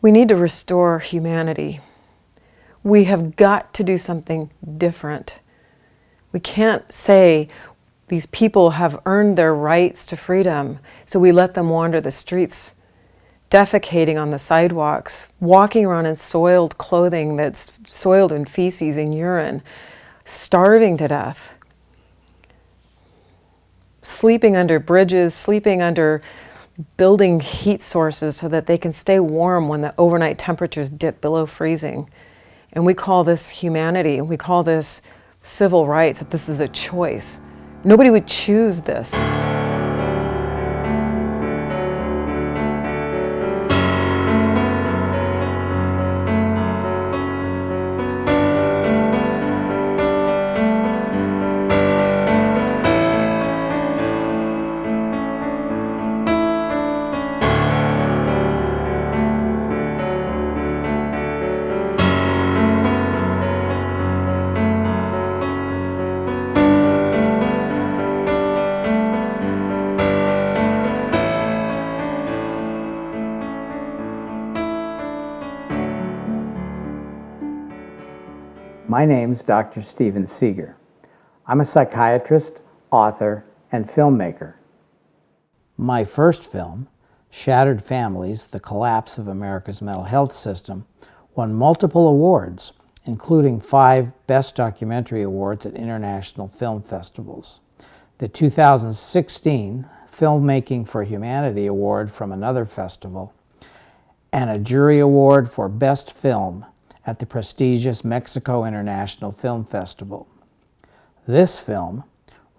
We need to restore humanity. We have got to do something different. We can't say these people have earned their rights to freedom, so we let them wander the streets, defecating on the sidewalks, walking around in soiled clothing that's soiled in feces and urine, starving to death, sleeping under bridges, sleeping under building heat sources so that they can stay warm when the overnight temperatures dip below freezing. And we call this humanity, we call this civil rights, that this is a choice. Nobody would choose this. My name's Dr. Steven Seeger. I'm a psychiatrist, author, and filmmaker. My first film, Shattered Families: The Collapse of America's Mental Health System, won multiple awards, including 5 Best Documentary Awards at international film festivals. The 2016 Filmmaking for Humanity Award from another festival, and a jury award for Best Film at the prestigious Mexico International Film Festival. This film,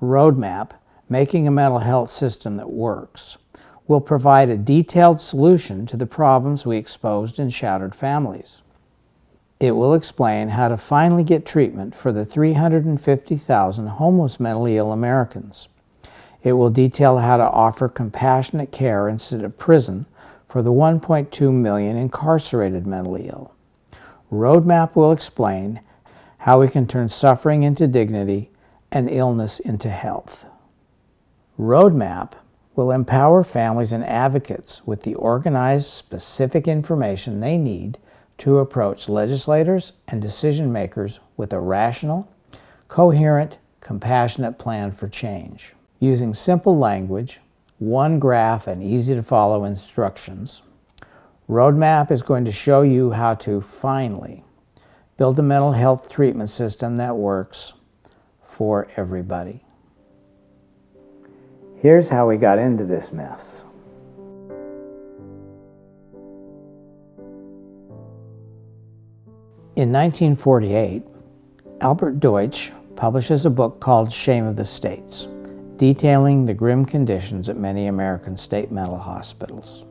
Roadmap: Making a Mental Health System That Works, will provide a detailed solution to the problems we exposed in Shattered Families. It will explain how to finally get treatment for the 350,000 homeless mentally ill Americans. It will detail how to offer compassionate care instead of prison for the 1.2 million incarcerated mentally ill. Roadmap will explain how we can turn suffering into dignity and illness into health. Roadmap will empower families and advocates with the organized, specific information they need to approach legislators and decision makers with a rational, coherent, compassionate plan for change. Using simple language, one graph, and easy-to-follow instructions, Roadmap is going to show you how to finally build a mental health treatment system that works for everybody. Here's how we got into this mess. In 1948, Albert Deutsch publishes a book called Shame of the States, detailing the grim conditions at many American state mental hospitals.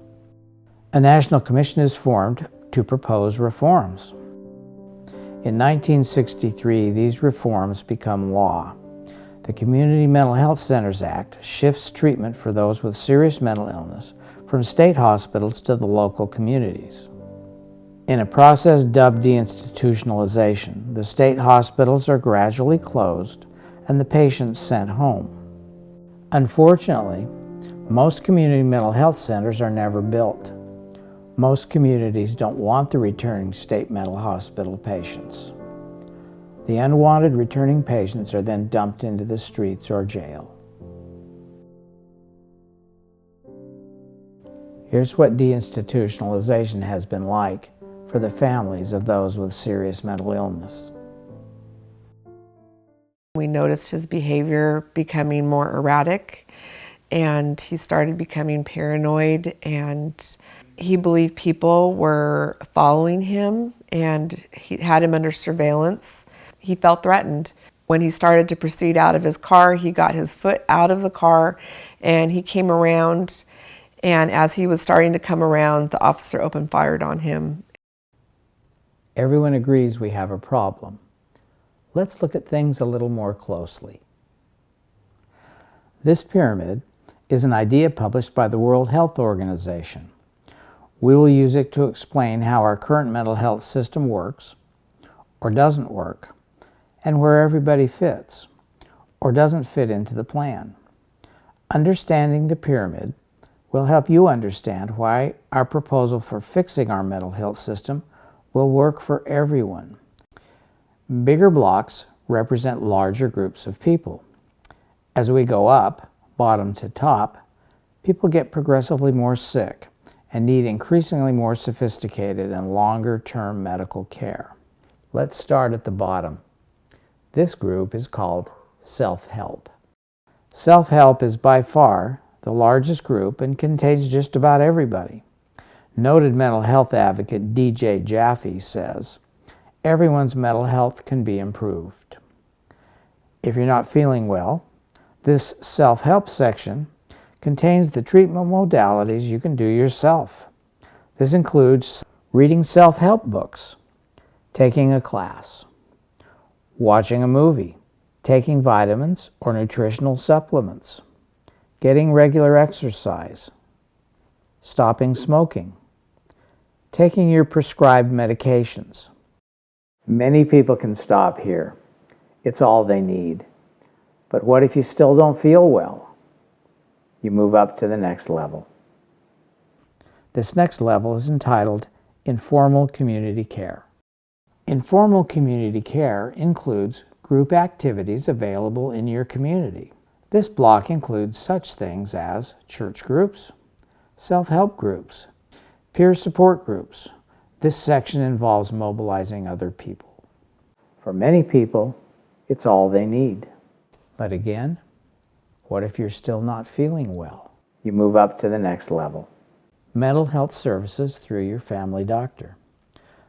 A national commission is formed to propose reforms. In 1963, these reforms become law. The Community Mental Health Centers Act shifts treatment for those with serious mental illness from state hospitals to the local communities. In a process dubbed deinstitutionalization, the state hospitals are gradually closed and the patients sent home. Unfortunately, most community mental health centers are never built. Most communities don't want the returning state mental hospital patients. The unwanted returning patients are then dumped into the streets or jail. Here's what deinstitutionalization has been like for the families of those with serious mental illness. We noticed his behavior becoming more erratic, and he started becoming paranoid, and he believed people were following him and he had him under surveillance. He felt threatened. When he started to proceed out of his car, he got his foot out of the car and he came around, and as he was starting to come around, the officer opened fire on him. Everyone agrees we have a problem. Let's look at things a little more closely. This pyramid is an idea published by the World Health Organization. We will use it to explain how our current mental health system works, or doesn't work, and where everybody fits, or doesn't fit into the plan. Understanding the pyramid We'll help you understand why our proposal for fixing our mental health system will work for everyone. Bigger blocks represent larger groups of people. As we go up, bottom to top, people get progressively more sick and need increasingly more sophisticated and longer-term medical care. Let's start at the bottom. This group is called self-help. Self-help is by far the largest group and contains just about everybody. Noted mental health advocate D.J. Jaffe says, "Everyone's mental health can be improved." If you're not feeling well, this self-help section contains the treatment modalities you can do yourself. This includes reading self-help books, taking a class, watching a movie, taking vitamins or nutritional supplements, getting regular exercise, stopping smoking, taking your prescribed medications. Many people can stop here. It's all they need. But what if you still don't feel well? You move up to the next level. This next level is entitled Informal Community Care. Informal community care includes group activities available in your community. This block includes such things as church groups, self-help groups, peer support groups. This section involves mobilizing other people. For many people, it's all they need. But again, what if you're still not feeling well? You move up to the next level. Mental health services through your family doctor.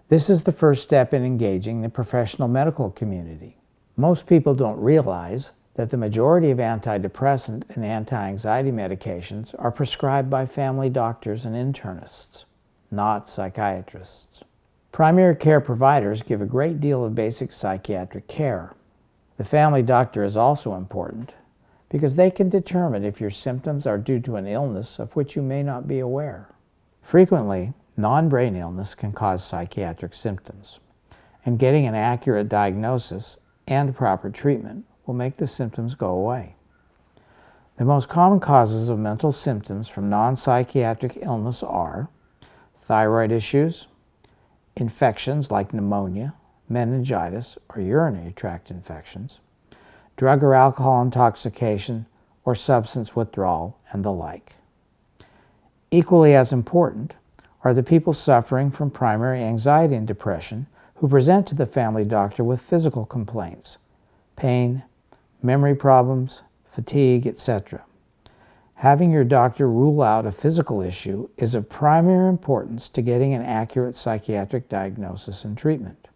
This is the first step in engaging the professional medical community. Most people don't realize that the majority of antidepressant and anti-anxiety medications are prescribed by family doctors and internists, not psychiatrists. Primary care providers give a great deal of basic psychiatric care. The family doctor is also important because they can determine if your symptoms are due to an illness of which you may not be aware. Frequently, non-brain illness can cause psychiatric symptoms, and getting an accurate diagnosis and proper treatment will make the symptoms go away. The most common causes of mental symptoms from non-psychiatric illness are thyroid issues, infections like pneumonia, meningitis, or urinary tract infections, drug or alcohol intoxication, or substance withdrawal, and the like. Equally as important are the people suffering from primary anxiety and depression who present to the family doctor with physical complaints, pain, memory problems, fatigue, etc. Having your doctor rule out a physical issue is of primary importance to getting an accurate psychiatric diagnosis and treatment.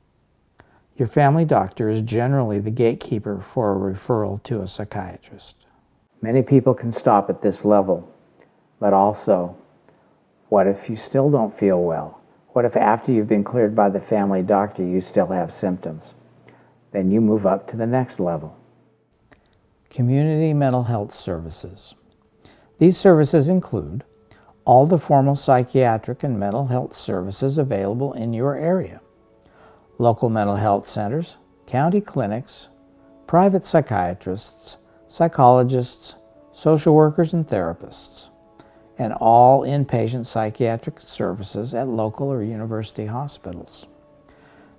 Your family doctor is generally the gatekeeper for a referral to a psychiatrist. Many people can stop at this level, but also, what if you still don't feel well? What if after you've been cleared by the family doctor you still have symptoms? Then you move up to the next level. Community mental health services. These services include all the formal psychiatric and mental health services available in your area. Local mental health centers, county clinics, private psychiatrists, psychologists, social workers and therapists, and all inpatient psychiatric services at local or university hospitals.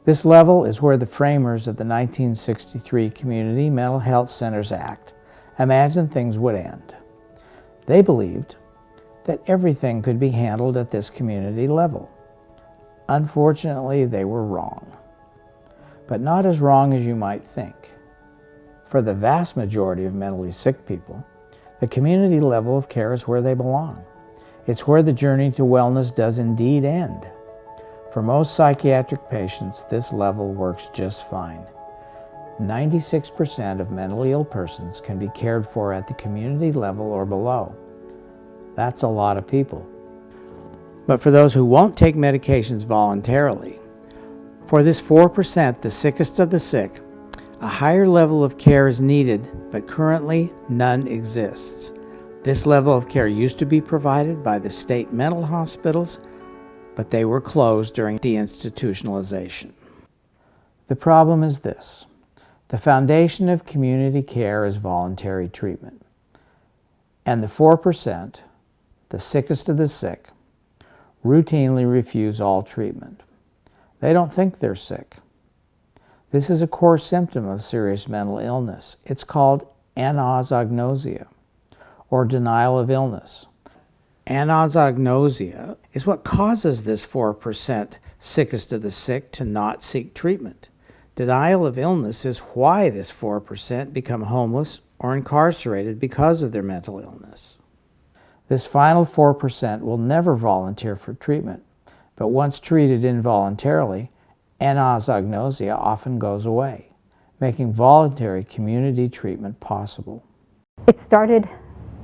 This level is where the framers of the 1963 Community Mental Health Centers Act imagined things would end. They believed that everything could be handled at this community level. Unfortunately, they were wrong. But not as wrong as you might think. For the vast majority of mentally sick people, the community level of care is where they belong. It's where the journey to wellness does indeed end. For most psychiatric patients, this level works just fine. 96% of mentally ill persons can be cared for at the community level or below. That's a lot of people. But for those who won't take medications voluntarily, for this 4%, the sickest of the sick, a higher level of care is needed, but currently none exists. This level of care used to be provided by the state mental hospitals, but they were closed during deinstitutionalization. The problem is this. The foundation of community care is voluntary treatment. And the 4%, the sickest of the sick, routinely refuse all treatment. They don't think they're sick. This is a core symptom of serious mental illness. It's called anosognosia, or denial of illness. Anosognosia is what causes this 4% sickest of the sick to not seek treatment. Denial of illness is why this 4% become homeless or incarcerated because of their mental illness. This final 4% will never volunteer for treatment, but once treated involuntarily, anosognosia often goes away, making voluntary community treatment possible. It started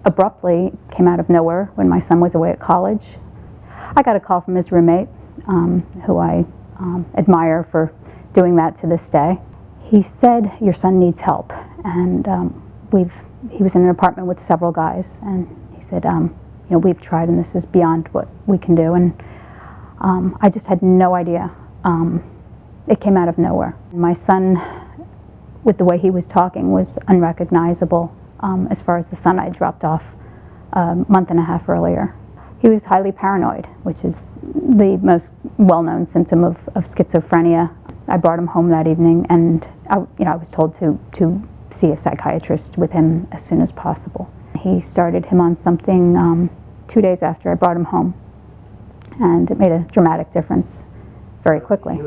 abruptly, came out of nowhere when my son was away at college. I got a call from his roommate, who I admire for doing that to this day. He said, "Your son needs help," and he was in an apartment with several guys, and he said, "We've tried, and this is beyond what we can do." And I just had no idea. It came out of nowhere. My son, with the way he was talking, was unrecognizable as far as the son I dropped off a month and a half earlier. He was highly paranoid, which is the most well-known symptom of schizophrenia. I brought him home that evening, and I was told to see a psychiatrist with him as soon as possible. He started him on something 2 days after I brought him home, and it made a dramatic difference very quickly.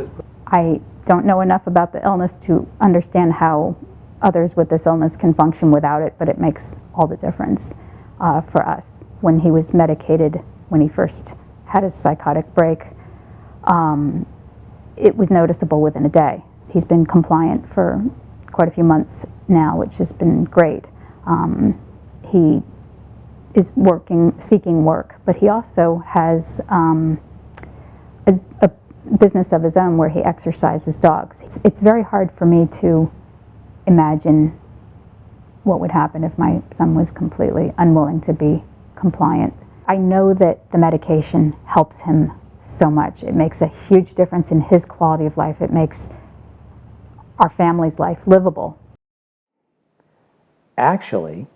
I don't know enough about the illness to understand how others with this illness can function without it, but it makes all the difference for us. When he was medicated, when he first had his psychotic break, it was noticeable within a day. He's been compliant for quite a few months now, which has been great. He is seeking work, but he also has a business of his own where he exercises dogs. It's very hard for me to imagine what would happen if my son was completely unwilling to be compliant. I know that the medication helps him so much. It makes a huge difference in his quality of life. It makes our family's life livable. Actually,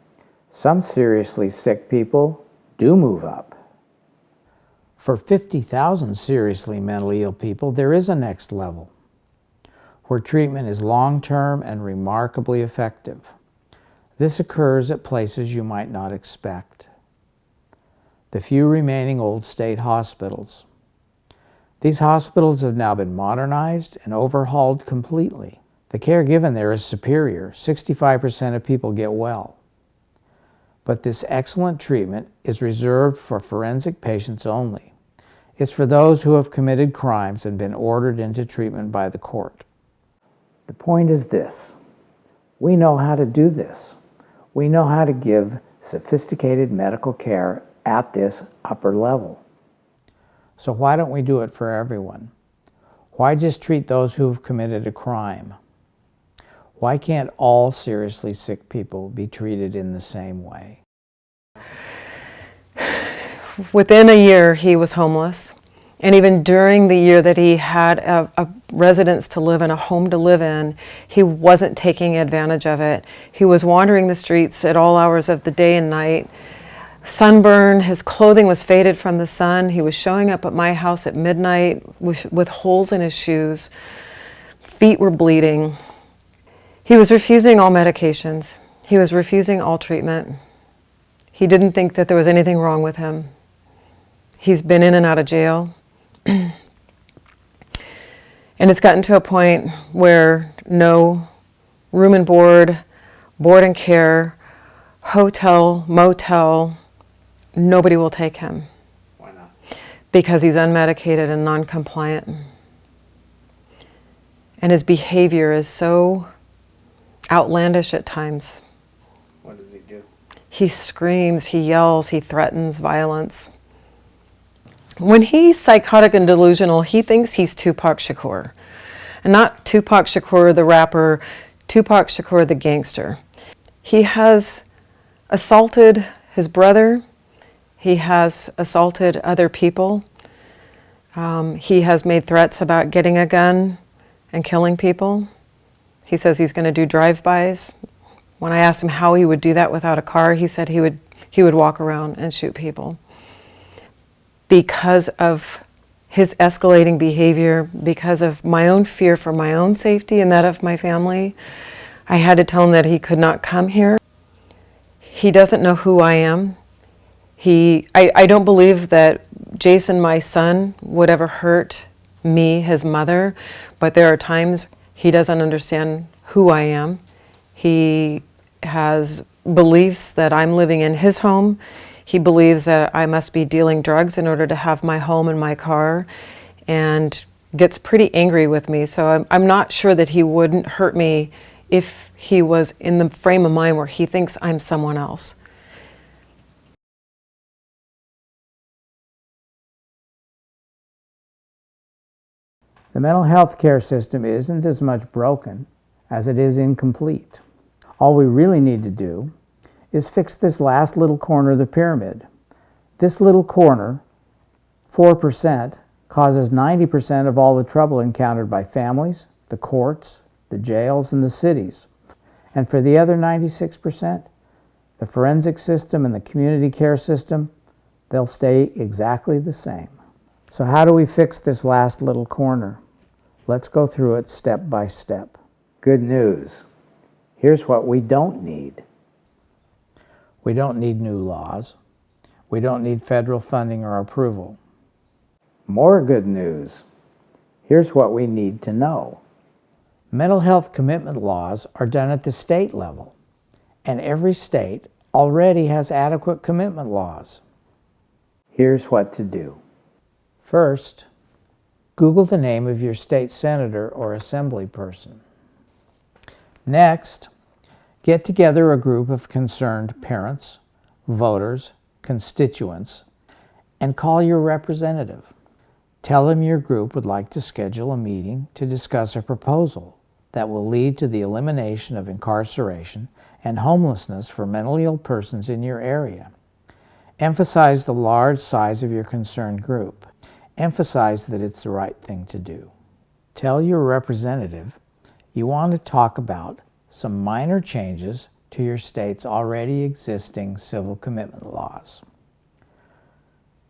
some seriously sick people do move up. For 50,000 seriously mentally ill people, there is a next level, where treatment is long-term and remarkably effective. This occurs at places you might not expect. The few remaining old state hospitals. These hospitals have now been modernized and overhauled completely. The care given there is superior. 65% of people get well. But this excellent treatment is reserved for forensic patients only. It's for those who have committed crimes and been ordered into treatment by the court. The point is this: we know how to do this. We know how to give sophisticated medical care at this upper level. So why don't we do it for everyone? Why just treat those who have committed a crime? Why can't all seriously sick people be treated in the same way? Within a year, he was homeless. And even during the year that he had a residence to live in, a home to live in, he wasn't taking advantage of it. He was wandering the streets at all hours of the day and night. Sunburn, his clothing was faded from the sun. He was showing up at my house at midnight with holes in his shoes. Feet were bleeding. He was refusing all medications. He was refusing all treatment. He didn't think that there was anything wrong with him. He's been in and out of jail. And it's gotten to a point where no room and board, board and care, hotel, motel, nobody will take him. Why not? Because he's unmedicated and non-compliant. And his behavior is so outlandish at times. What does he do? He screams, he yells, he threatens violence. When he's psychotic and delusional, he thinks he's Tupac Shakur. And not Tupac Shakur the rapper, Tupac Shakur the gangster. He has assaulted his brother. He has assaulted other people. He has made threats about getting a gun and killing people. He says he's going to do drive-bys. When I asked him how he would do that without a car, he said he would walk around and shoot people. because of his escalating behavior, because of my own fear for my own safety and that of my family, I had to tell him that he could not come here. He doesn't know who I am. I don't believe that Jason, my son, would ever hurt me, his mother, but there are times he doesn't understand who I am. He has beliefs that I'm living in his home. He believes that I must be dealing drugs in order to have my home and my car, and gets pretty angry with me. So I'm not sure that he wouldn't hurt me if he was in the frame of mind where he thinks I'm someone else. The mental health care system isn't as much broken as it is incomplete. All we really need to do is fix this last little corner of the pyramid. This little corner, 4%, causes 90% of all the trouble encountered by families, the courts, the jails, and the cities. And for the other 96%, the forensic system and the community care system, they'll stay exactly the same. So how do we fix this last little corner? Let's go through it step by step. Good news. Here's what we don't need. We don't need new laws. We don't need federal funding or approval. More good news. Here's what we need to know. Mental health commitment laws are done at the state level, and every state already has adequate commitment laws. Here's what to do. First, Google the name of your state senator or assembly person. Next, get together a group of concerned parents, voters, constituents, and call your representative. Tell them your group would like to schedule a meeting to discuss a proposal that will lead to the elimination of incarceration and homelessness for mentally ill persons in your area. Emphasize the large size of your concerned group. Emphasize that it's the right thing to do. Tell your representative you want to talk about some minor changes to your state's already existing civil commitment laws.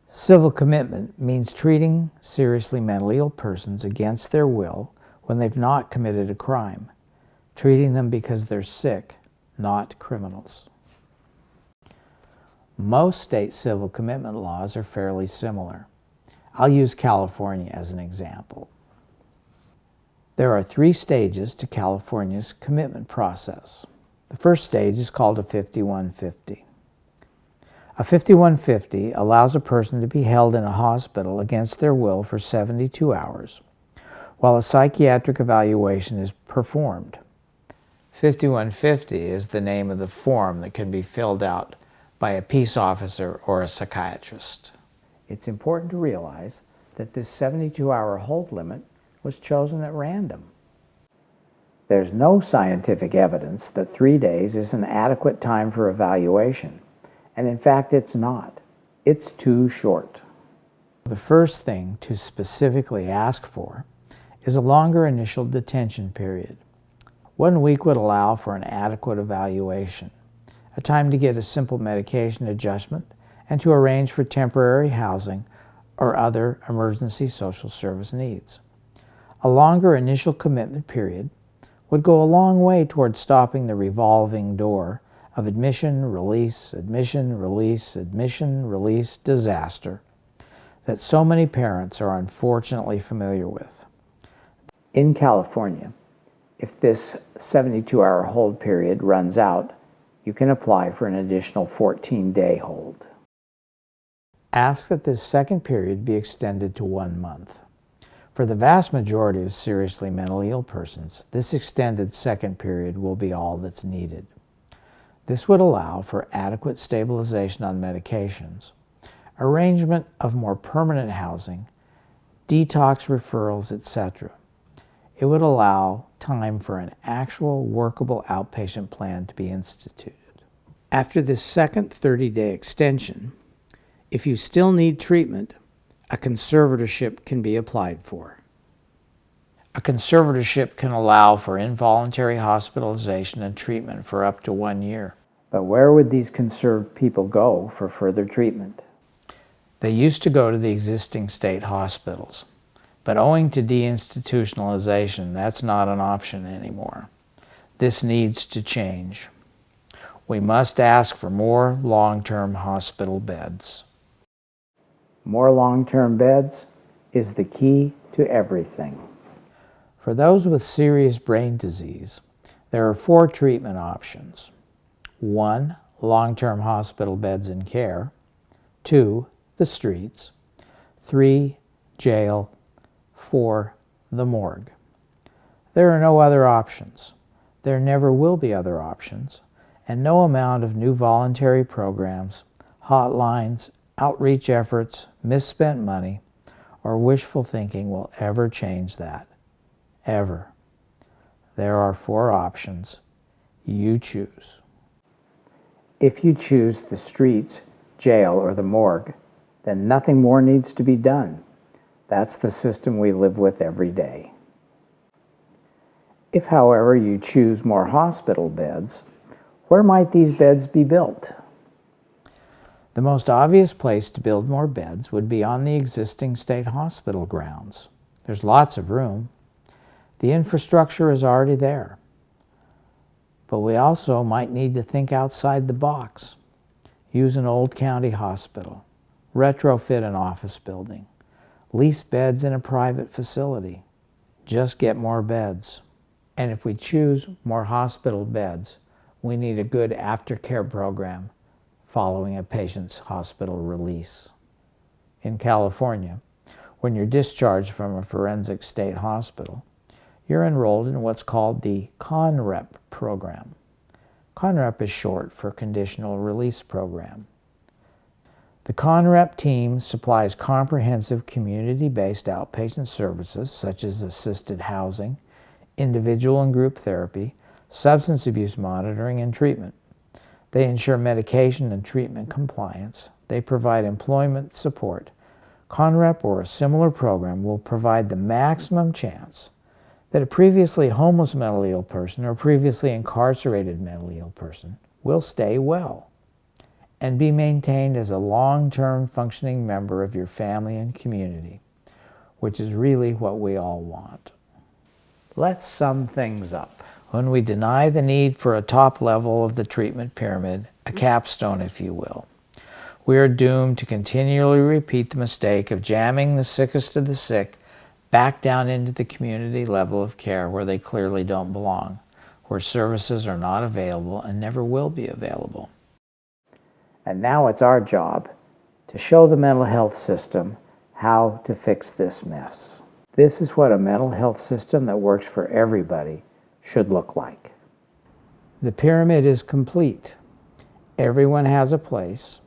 Civil commitment means treating seriously mentally ill persons against their will when they've not committed a crime, treating them because they're sick, not criminals. Most state civil commitment laws are fairly similar. I'll use California as an example. There are 3 stages to California's commitment process. The first stage is called a 5150. A 5150 allows a person to be held in a hospital against their will for 72 hours while a psychiatric evaluation is performed. 5150 is the name of the form that can be filled out by a peace officer or a psychiatrist. It's important to realize that this 72-hour hold limit was chosen at random. There's no scientific evidence that 3 days is an adequate time for evaluation, and in fact it's not. It's too short. The first thing to specifically ask for is a longer initial detention period. 1 week would allow for an adequate evaluation, a time to get a simple medication adjustment, and to arrange for temporary housing or other emergency social service needs. A longer initial commitment period would go a long way toward stopping the revolving door of admission, release, admission, release, admission, release disaster that so many parents are unfortunately familiar with. In California, if this 72-hour hold period runs out, you can apply for an additional 14-day hold. Ask that this second period be extended to 1 month. For the vast majority of seriously mentally ill persons, this extended second period will be all that's needed. This would allow for adequate stabilization on medications, arrangement of more permanent housing, detox referrals, etc. It would allow time for an actual workable outpatient plan to be instituted. After this second 30-day extension, if you still need treatment, a conservatorship can be applied for. A conservatorship can allow for involuntary hospitalization and treatment for up to 1 year. But where would these conserved people go for further treatment? They used to go to the existing state hospitals, but owing to deinstitutionalization, that's not an option anymore. This needs to change. We must ask for more long-term hospital beds. More long-term beds is the key to everything. For those with serious brain disease, there are 4 treatment options. 1, long-term hospital beds and care. 2, the streets. 3, jail. 4, the morgue. There are no other options. There never will be other options, and no amount of new voluntary programs, hotlines, outreach efforts, misspent money, or wishful thinking will ever change that. Ever. There are 4 options. You choose. If you choose the streets, jail, or the morgue, then nothing more needs to be done. That's the system we live with every day. If, however, you choose more hospital beds, where might these beds be built? The most obvious place to build more beds would be on the existing state hospital grounds. There's lots of room. The infrastructure is already there. But we also might need to think outside the box. Use an old county hospital. Retrofit an office building. Lease beds in a private facility. Just get more beds. And if we choose more hospital beds, we need a good aftercare program following a patient's hospital release. In California, when you're discharged from a forensic state hospital, you're enrolled in what's called the CONREP program. CONREP is short for Conditional Release Program. The CONREP team supplies comprehensive community-based outpatient services such as assisted housing, individual and group therapy, substance abuse monitoring, and treatment. They ensure medication and treatment compliance. They provide employment support. CONREP or a similar program will provide the maximum chance that a previously homeless mentally ill person or previously incarcerated mentally ill person will stay well and be maintained as a long-term functioning member of your family and community, which is really what we all want. Let's sum things up. When we deny the need for a top level of the treatment pyramid, a capstone if you will, we are doomed to continually repeat the mistake of jamming the sickest of the sick back down into the community level of care where they clearly don't belong, where services are not available and never will be available. And now it's our job to show the mental health system how to fix this mess. This is what a mental health system that works for everybody should look like. The pyramid is complete. Everyone has a place.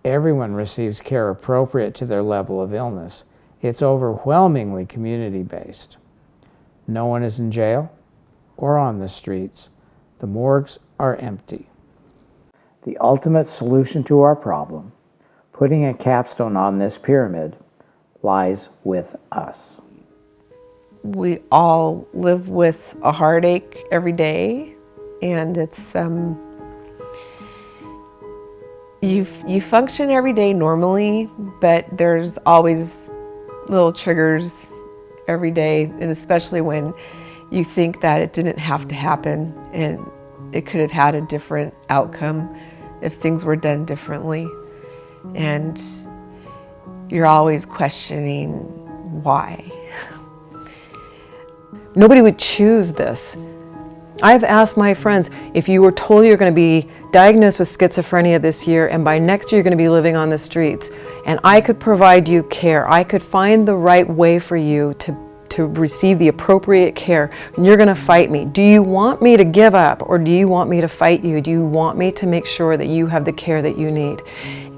Everyone receives care appropriate to their level of illness. It's overwhelmingly community-based. No one is in jail or on the streets. The morgues are empty. The ultimate solution to our problem, putting a capstone on this pyramid, lies with us. We all live with a heartache every day, and it's you function every day normally, but there's always little triggers every day, and especially when you think that it didn't have to happen and it could have had a different outcome if things were done differently. And you're always questioning why. Nobody would choose this. I've asked my friends, if you were told you're going to be diagnosed with schizophrenia this year and by next year you're going to be living on the streets, and I could provide you care, I could find the right way for you to receive the appropriate care, and you're going to fight me. Do you want me to give up, or do you want me to fight you? Do you want me to make sure that you have the care that you need?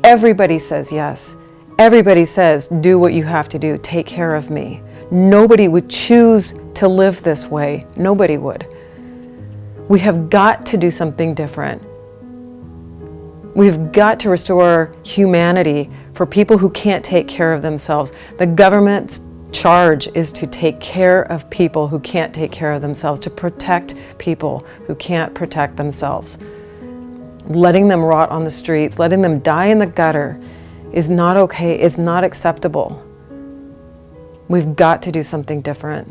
Everybody says yes. Everybody says, do what you have to do, take care of me. Nobody would choose to live this way. Nobody would. We have got to do something different. We've got to restore humanity for people who can't take care of themselves. The government's charge is to take care of people who can't take care of themselves, to protect people who can't protect themselves. Letting them rot on the streets, letting them die in the gutter is not okay, is not acceptable. We've got to do something different.